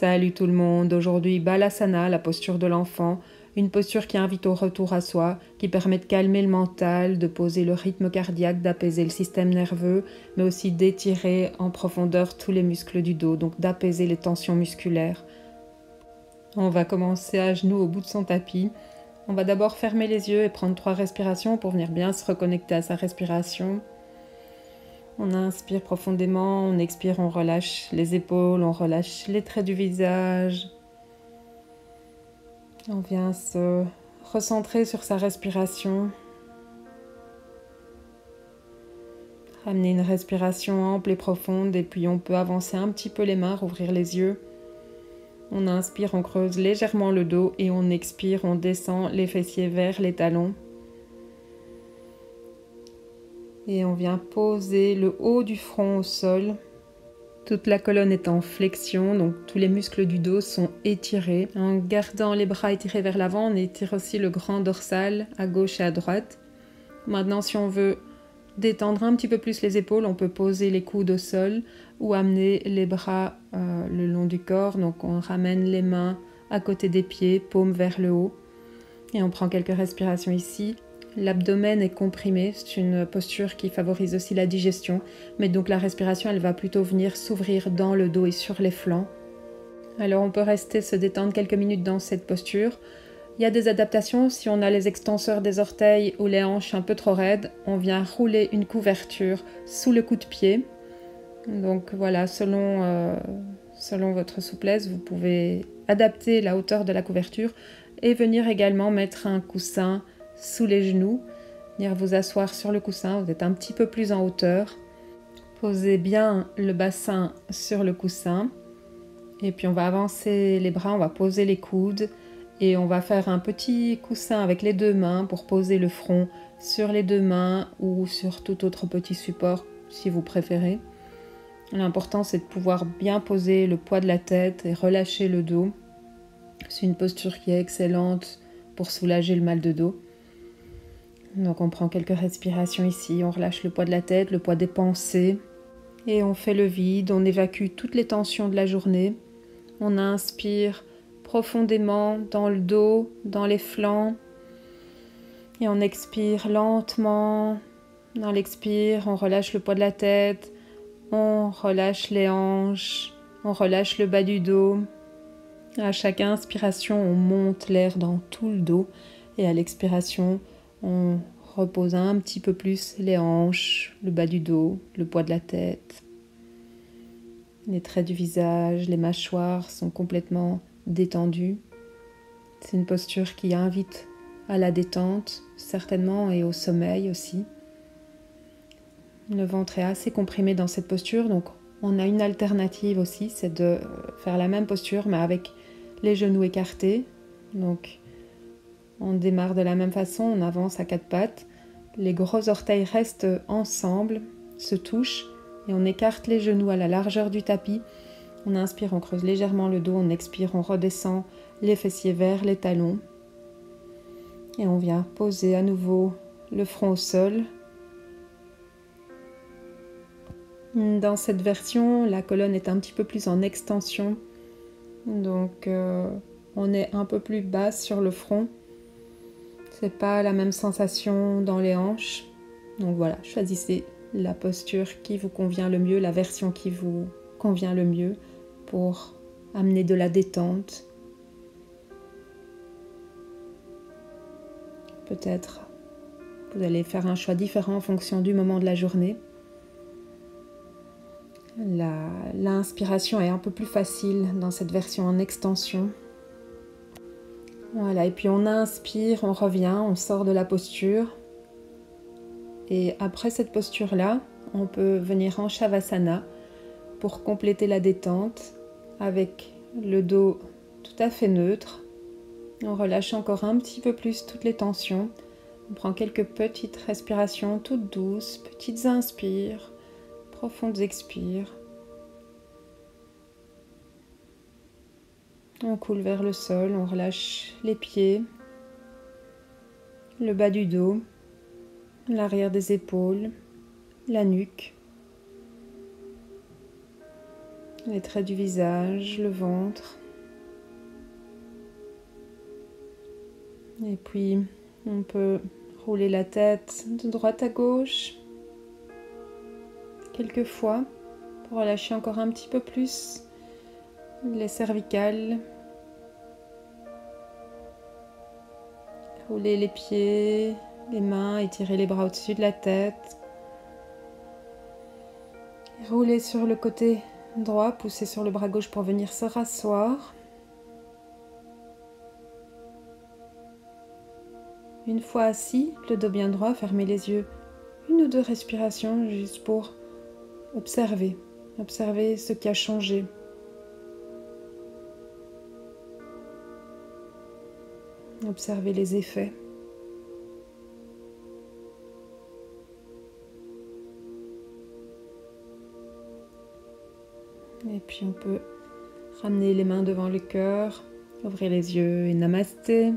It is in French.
Salut tout le monde, aujourd'hui Balasana, la posture de l'enfant, une posture qui invite au retour à soi, qui permet de calmer le mental, de poser le rythme cardiaque, d'apaiser le système nerveux, mais aussi d'étirer en profondeur tous les muscles du dos, donc d'apaiser les tensions musculaires. On va commencer à genoux au bout de son tapis. On va d'abord fermer les yeux et prendre 3 respirations pour venir bien se reconnecter à sa respiration. On inspire profondément, on expire, on relâche les épaules, on relâche les traits du visage. On vient se recentrer sur sa respiration. Ramener une respiration ample et profonde et puis on peut avancer un petit peu les mains, rouvrir les yeux. On inspire, on creuse légèrement le dos et on expire, on descend les fessiers vers les talons. Et on vient poser le haut du front au sol. Toute la colonne est en flexion, donc tous les muscles du dos sont étirés. En gardant les bras étirés vers l'avant, on étire aussi le grand dorsal à gauche et à droite. Maintenant, si on veut détendre un petit peu plus les épaules, on peut poser les coudes au sol ou amener les bras le long du corps. Donc on ramène les mains à côté des pieds, paumes vers le haut. Et on prend quelques respirations ici. L'abdomen est comprimé, c'est une posture qui favorise aussi la digestion, mais donc la respiration elle va plutôt venir s'ouvrir dans le dos et sur les flancs. Alors on peut rester se détendre quelques minutes dans cette posture. Il y a des adaptations, si on a les extenseurs des orteils ou les hanches un peu trop raides, on vient rouler une couverture sous le coup de pied. Donc voilà, selon votre souplesse, vous pouvez adapter la hauteur de la couverture et venir également mettre un coussin sous les genoux, venir vous asseoir sur le coussin, vous êtes un petit peu plus en hauteur. Posez bien le bassin sur le coussin et puis on va avancer les bras, on va poser les coudes et on va faire un petit coussin avec les deux mains pour poser le front sur les deux mains ou sur tout autre petit support si vous préférez. L'important c'est de pouvoir bien poser le poids de la tête et relâcher le dos. C'est une posture qui est excellente pour soulager le mal de dos. Donc on prend quelques respirations ici, on relâche le poids de la tête, le poids des pensées et on fait le vide, on évacue toutes les tensions de la journée. On inspire profondément dans le dos, dans les flancs et on expire lentement. Dans l'expire, on relâche le poids de la tête, on relâche les hanches, on relâche le bas du dos. À chaque inspiration, on monte l'air dans tout le dos et à l'expiration, on repose un petit peu plus les hanches, le bas du dos, le poids de la tête. Les traits du visage, les mâchoires sont complètement détendus. C'est une posture qui invite à la détente, certainement, et au sommeil aussi. Le ventre est assez comprimé dans cette posture, donc on a une alternative aussi, c'est de faire la même posture, mais avec les genoux écartés. Donc, on démarre de la même façon, on avance à 4 pattes. Les gros orteils restent ensemble, se touchent et on écarte les genoux à la largeur du tapis. On inspire, on creuse légèrement le dos, on expire, on redescend les fessiers vers les talons. Et on vient poser à nouveau le front au sol. Dans cette version, la colonne est un petit peu plus en extension. Donc on est un peu plus basse sur le front. C'est pas la même sensation dans les hanches. Donc voilà, choisissez la posture qui vous convient le mieux, la version qui vous convient le mieux pour amener de la détente. Peut-être vous allez faire un choix différent en fonction du moment de la journée. L'inspiration est un peu plus facile dans cette version en extension. Voilà, et puis on inspire, on revient, on sort de la posture. Et après cette posture-là, on peut venir en Shavasana pour compléter la détente avec le dos tout à fait neutre. On relâche encore un petit peu plus toutes les tensions. On prend quelques petites respirations toutes douces, petites inspires, profondes expires. On coule vers le sol, on relâche les pieds, le bas du dos, l'arrière des épaules, la nuque. les traits du visage, le ventre. Et puis, on peut rouler la tête de droite à gauche quelques fois pour relâcher encore un petit peu plus les cervicales. Rouler les pieds, les mains, étirer les bras au-dessus de la tête. Rouler sur le côté droit, pousser sur le bras gauche pour venir se rasseoir. Une fois assis, le dos bien droit, fermez les yeux. 1 ou 2 respirations juste pour observer ce qui a changé. Observez les effets. Et puis on peut ramener les mains devant le cœur, ouvrir les yeux et namasté.